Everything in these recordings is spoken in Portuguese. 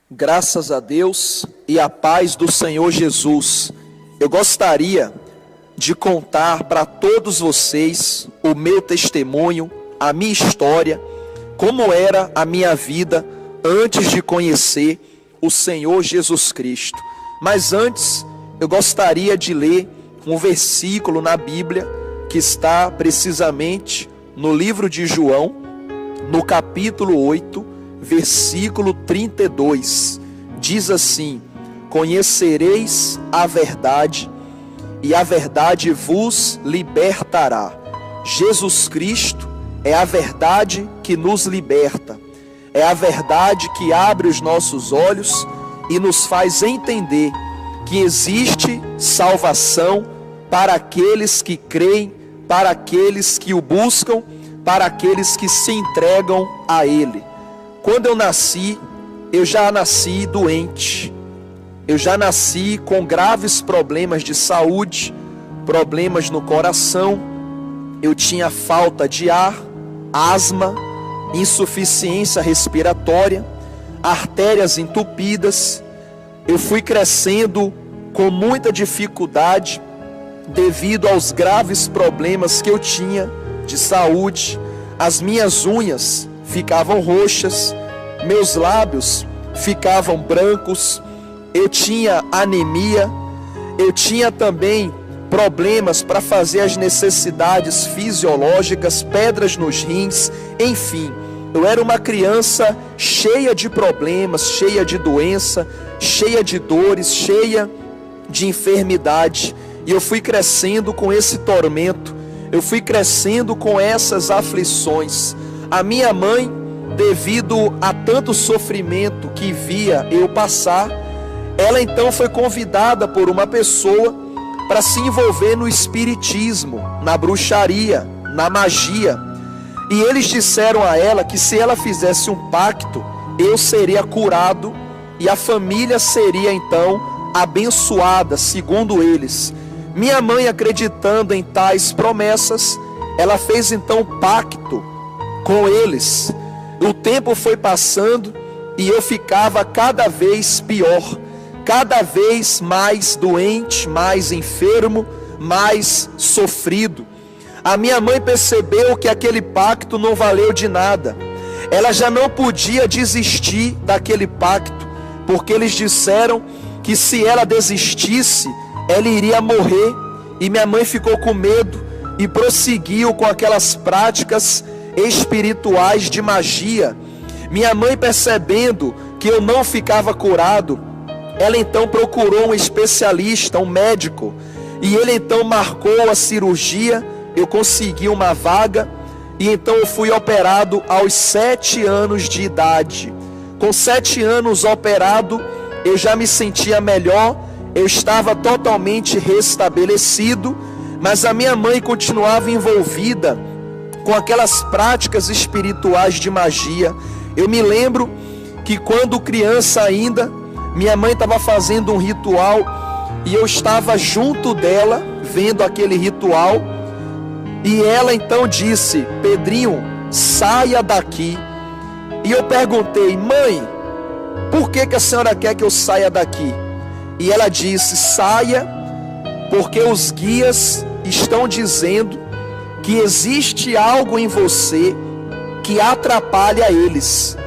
Graças a Deus e a paz do Senhor Jesus. Eu gostaria de contar para todos vocês o meu testemunho, a minha história, como era a minha vida antes de conhecer o Senhor Jesus Cristo. Mas antes, eu gostaria de ler um versículo na Bíblia que está precisamente no livro de João, no capítulo 8, versículo 32, diz assim: conhecereis a verdade, e a verdade vos libertará. Jesus Cristo é a verdade que nos liberta, é a verdade que abre os nossos olhos e nos faz entender que existe salvação para aqueles que creem, para aqueles que o buscam, para aqueles que se entregam a Ele. Quando eu nasci, eu já nasci doente. Eu já nasci com graves problemas de saúde, problemas no coração. Eu tinha falta de ar, asma, insuficiência respiratória, artérias entupidas. Eu fui crescendo com muita dificuldade devido aos graves problemas que eu tinha de saúde. As minhas unhas ficavam roxas, meus lábios ficavam brancos, eu tinha anemia, eu tinha também problemas para fazer as necessidades fisiológicas, pedras nos rins, enfim, eu era uma criança cheia de problemas, cheia de doença, cheia de dores, cheia de enfermidade, e eu fui crescendo com esse tormento, eu fui crescendo com essas aflições. A minha mãe, devido a tanto sofrimento que via eu passar, ela então foi convidada por uma pessoa para se envolver no espiritismo, na bruxaria, na magia. E eles disseram a ela que se ela fizesse um pacto, eu seria curado e a família seria então abençoada, segundo eles. Minha mãe, acreditando em tais promessas, ela fez então um pacto com eles. O tempo foi passando e eu ficava cada vez pior, cada vez mais doente, mais enfermo, mais sofrido. A minha mãe percebeu que aquele pacto não valeu de nada. Ela já não podia desistir daquele pacto, porque eles disseram que se ela desistisse, ela iria morrer. E minha mãe ficou com medo e prosseguiu com aquelas práticas espirituais de magia. Minha mãe, percebendo que eu não ficava curado, ela então procurou um especialista, um médico, e ele então marcou a cirurgia. Eu consegui uma vaga e então eu fui operado aos 7 anos de idade. Com 7 anos operado, eu já me sentia melhor, eu estava totalmente restabelecido, mas a minha mãe continuava envolvida com aquelas práticas espirituais de magia. Eu me lembro que quando criança ainda, minha mãe estava fazendo um ritual e eu estava junto dela, vendo aquele ritual, e ela então disse: Pedrinho, saia daqui. E eu perguntei: mãe, por que a senhora quer que eu saia daqui? E ela disse: saia, porque os guias estão dizendo que existe algo em você que atrapalha eles.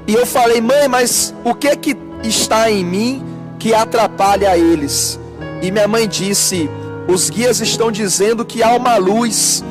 E eu falei: mãe, mas o que está em mim que atrapalha eles? E minha mãe disse: os guias estão dizendo que há uma luz,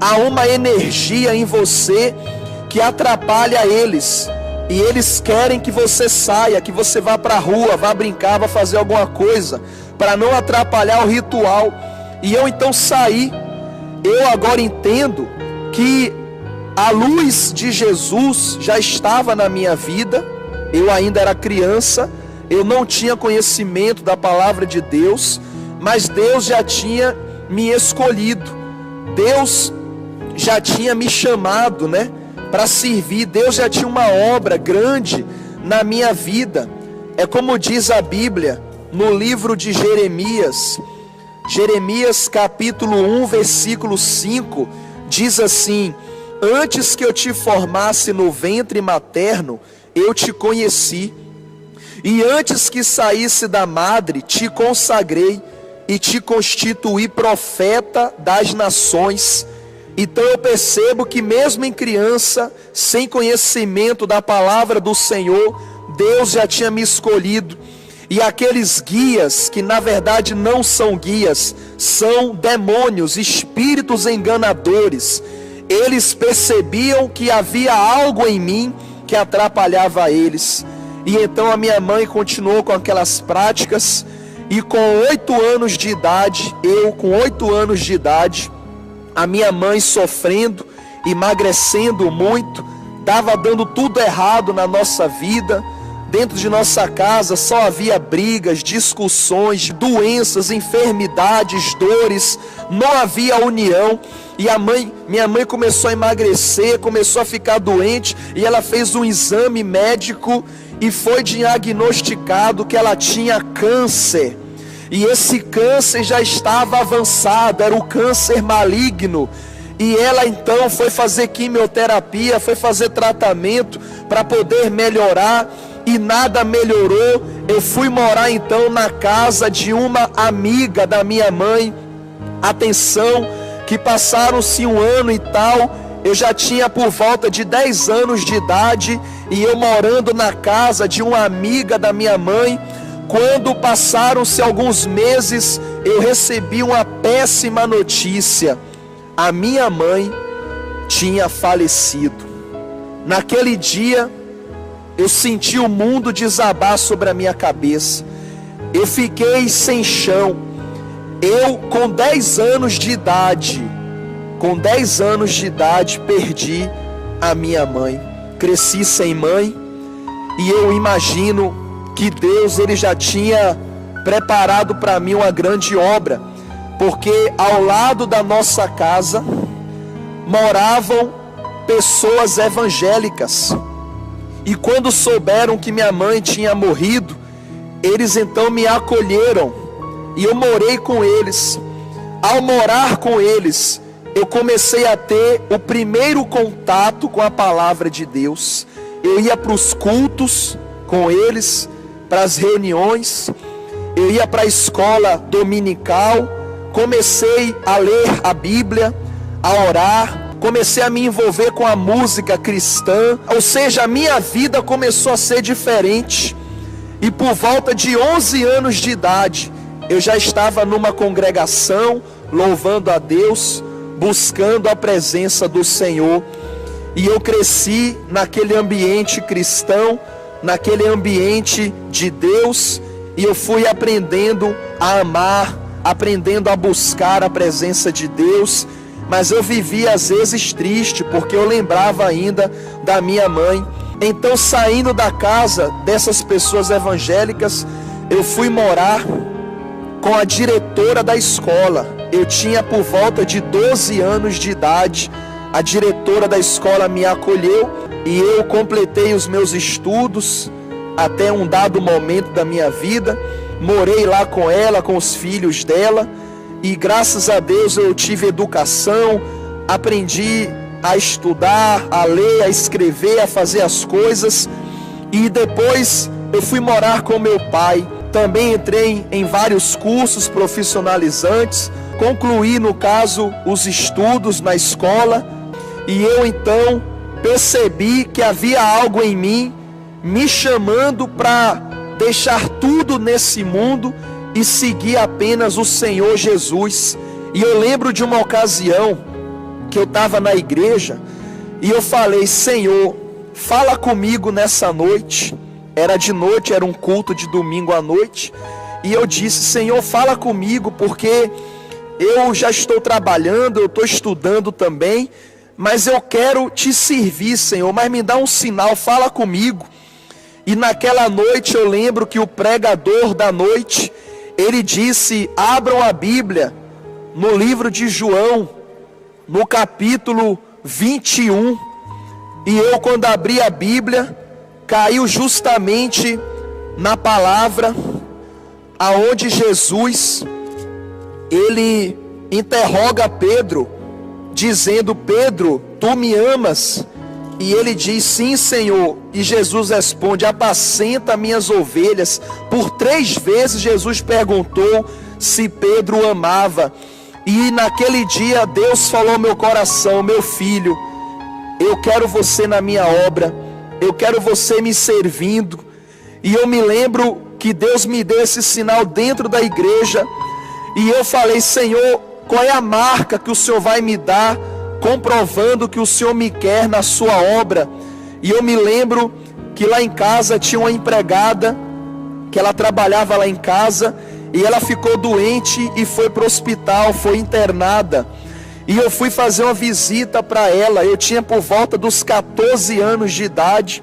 há uma energia em você que atrapalha eles. E eles querem que você saia, que você vá para a rua, vá brincar, vá fazer alguma coisa, para não atrapalhar o ritual. E eu então saí. Eu agora entendo que a luz de Jesus já estava na minha vida. Eu ainda era criança, eu não tinha conhecimento da palavra de Deus, mas Deus já tinha me escolhido, Deus já tinha me chamado, para servir. Deus já tinha uma obra grande na minha vida. É como diz a Bíblia no livro de Jeremias, Jeremias capítulo 1, versículo 5, diz assim: antes que eu te formasse no ventre materno, eu te conheci, E antes que saísse da madre, te consagrei e te constituí profeta das nações. Então eu percebo que mesmo em criança, sem conhecimento da palavra do Senhor, Deus já tinha me escolhido. E aqueles guias, que na verdade não são guias, são demônios, espíritos enganadores, eles percebiam que havia algo em mim que atrapalhava eles. E então a minha mãe continuou com aquelas práticas, e com 8 anos de idade, a minha mãe sofrendo, emagrecendo muito, estava dando tudo errado na nossa vida. Dentro de nossa casa só havia brigas, discussões, doenças, enfermidades, dores, não havia união. E minha mãe começou a emagrecer, começou a ficar doente, e ela fez um exame médico e foi diagnosticado que ela tinha câncer. E esse câncer já estava avançado, era o câncer maligno. E ela então foi fazer quimioterapia, foi fazer tratamento para poder melhorar, e nada melhorou. Eu fui morar então na casa de uma amiga da minha mãe. Atenção, que passaram-se 1 ano e tal, eu já tinha por volta de 10 anos de idade, e eu morando na casa de uma amiga da minha mãe. Quando passaram-se alguns meses, eu recebi uma péssima notícia: a minha mãe tinha falecido. Naquele dia, eu senti o mundo desabar sobre a minha cabeça. Eu fiquei sem chão. Eu, com 10 anos de idade, perdi a minha mãe. Cresci sem mãe, e eu imagino que Deus, ele já tinha preparado para mim uma grande obra, porque ao lado da nossa casa moravam pessoas evangélicas. E quando souberam que minha mãe tinha morrido, eles então me acolheram, e eu morei com eles. Ao morar com eles, eu comecei a ter o primeiro contato com a palavra de Deus. Eu ia para os cultos com eles, para as reuniões, eu ia para a escola dominical, comecei a ler a Bíblia, a orar, comecei a me envolver com a música cristã, ou seja, a minha vida começou a ser diferente. E por volta de 11 anos de idade, eu já estava numa congregação, louvando a Deus, buscando a presença do Senhor. E eu cresci naquele ambiente cristão, naquele ambiente de Deus, e eu fui aprendendo a amar, aprendendo a buscar a presença de Deus. Mas eu vivia às vezes triste, porque eu lembrava ainda da minha mãe. Então, saindo da casa dessas pessoas evangélicas, eu fui morar com a diretora da escola. Eu tinha por volta de 12 anos de idade. A diretora da escola me acolheu, e eu completei os meus estudos até um dado momento da minha vida. Morei lá com ela, com os filhos dela, e graças a Deus eu tive educação, aprendi a estudar, a ler, a escrever, a fazer as coisas. E depois eu fui morar com meu pai. Também entrei em vários cursos profissionalizantes, concluí, no caso, os estudos na escola, e eu então percebi que havia algo em mim me chamando para deixar tudo nesse mundo e seguir apenas o Senhor Jesus. E eu lembro de uma ocasião que eu estava na igreja, e eu falei: Senhor, fala comigo nessa noite. Era de noite, era um culto de domingo à noite, e eu disse: Senhor, fala comigo, porque eu já estou trabalhando, eu estou estudando também, mas eu quero te servir, Senhor, mas me dá um sinal, fala comigo. E naquela noite eu lembro que o pregador da noite, ele disse: abram a Bíblia no livro de João, no capítulo 21. E eu, quando abri a Bíblia, caiu justamente na palavra aonde Jesus, ele interroga Pedro, dizendo: Pedro, tu me amas? E ele diz: sim, Senhor. E Jesus responde: apacenta minhas ovelhas. Por 3 vezes Jesus perguntou se Pedro amava. E naquele dia Deus falou ao meu coração: meu filho, eu quero você na minha obra, eu quero você me servindo. E eu me lembro que Deus me deu esse sinal dentro da igreja, e eu falei: Senhor, qual é a marca que o Senhor vai me dar, comprovando que o Senhor me quer na sua obra? E eu me lembro que lá em casa tinha uma empregada, que ela trabalhava lá em casa, e ela ficou doente e foi para o hospital, foi internada. E eu fui fazer uma visita para ela. Eu tinha por volta dos 14 anos de idade.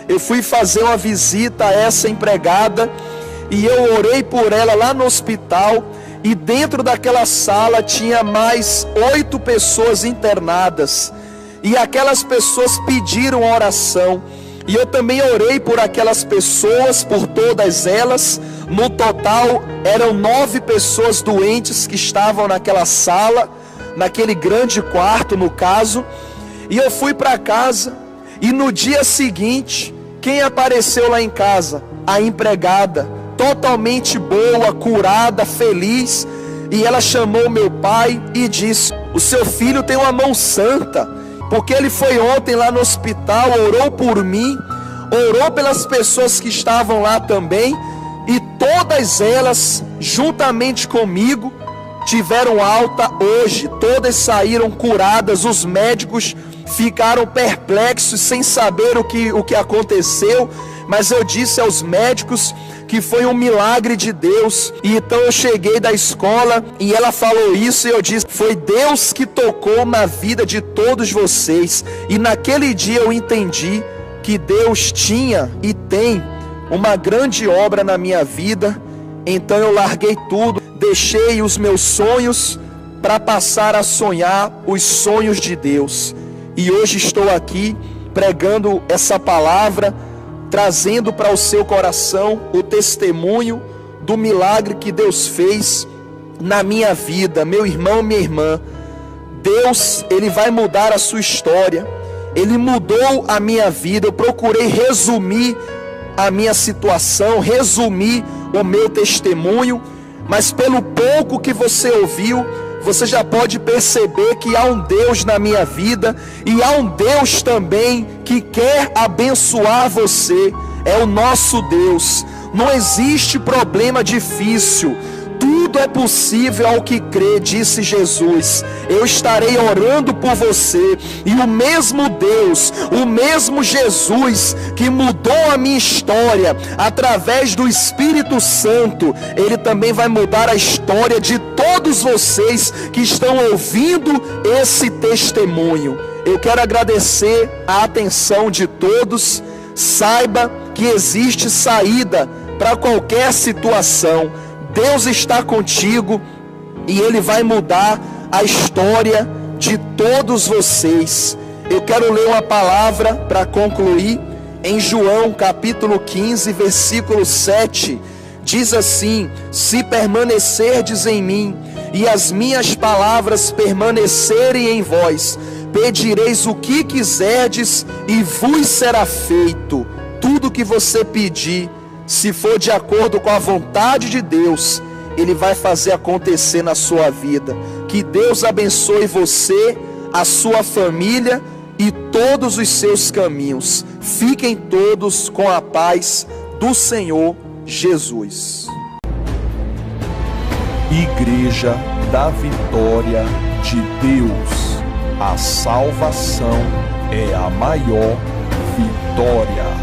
Eu fui fazer uma visita a essa empregada, e eu orei por ela lá no hospital. E dentro daquela sala tinha mais 8 pessoas internadas, e aquelas pessoas pediram oração, e eu também orei por aquelas pessoas, por todas elas. No total eram 9 pessoas doentes que estavam naquela sala, naquele grande quarto no caso. E eu fui para casa, e no dia seguinte, quem apareceu lá em casa? A empregada, totalmente boa, curada, feliz. E ela chamou meu pai e disse: o seu filho tem uma mão santa, porque ele foi ontem lá no hospital, orou por mim, orou pelas pessoas que estavam lá também, e todas elas, juntamente comigo, tiveram alta hoje. Todas saíram curadas. Os médicos ficaram perplexos, sem saber o que aconteceu, mas eu disse aos médicos que foi um milagre de Deus. E então eu cheguei da escola e ela falou isso, e eu disse: foi Deus que tocou na vida de todos vocês. E naquele dia eu entendi que Deus tinha e tem uma grande obra na minha vida. Então eu larguei tudo, deixei os meus sonhos para passar a sonhar os sonhos de Deus. E hoje estou aqui pregando essa palavra, trazendo para o seu coração o testemunho do milagre que Deus fez na minha vida. Meu irmão, minha irmã, Deus, Ele vai mudar a sua história. Ele mudou a minha vida. Eu procurei resumir a minha situação, resumir o meu testemunho, mas pelo pouco que você ouviu, você já pode perceber que há um Deus na minha vida, e há um Deus também que quer abençoar você. É o nosso Deus. Não existe problema difícil. Tudo é possível ao que crê, disse Jesus. Eu estarei orando por você, e o mesmo Deus, o mesmo Jesus que mudou a minha história através do Espírito Santo, Ele também vai mudar a história de todos vocês que estão ouvindo esse testemunho. Eu quero agradecer a atenção de todos. Saiba que existe saída para qualquer situação. Deus está contigo, e Ele vai mudar a história de todos vocês. Eu quero ler uma palavra para concluir. Em João capítulo 15, versículo 7, diz assim: se permanecerdes em mim, e as minhas palavras permanecerem em vós, pedireis o que quiserdes, e vos será feito. Tudo que você pedir, se for de acordo com a vontade de Deus, Ele vai fazer acontecer na sua vida. Que Deus abençoe você, a sua família e todos os seus caminhos. Fiquem todos com a paz do Senhor Jesus. Igreja da Vitória de Deus. A salvação é a maior vitória.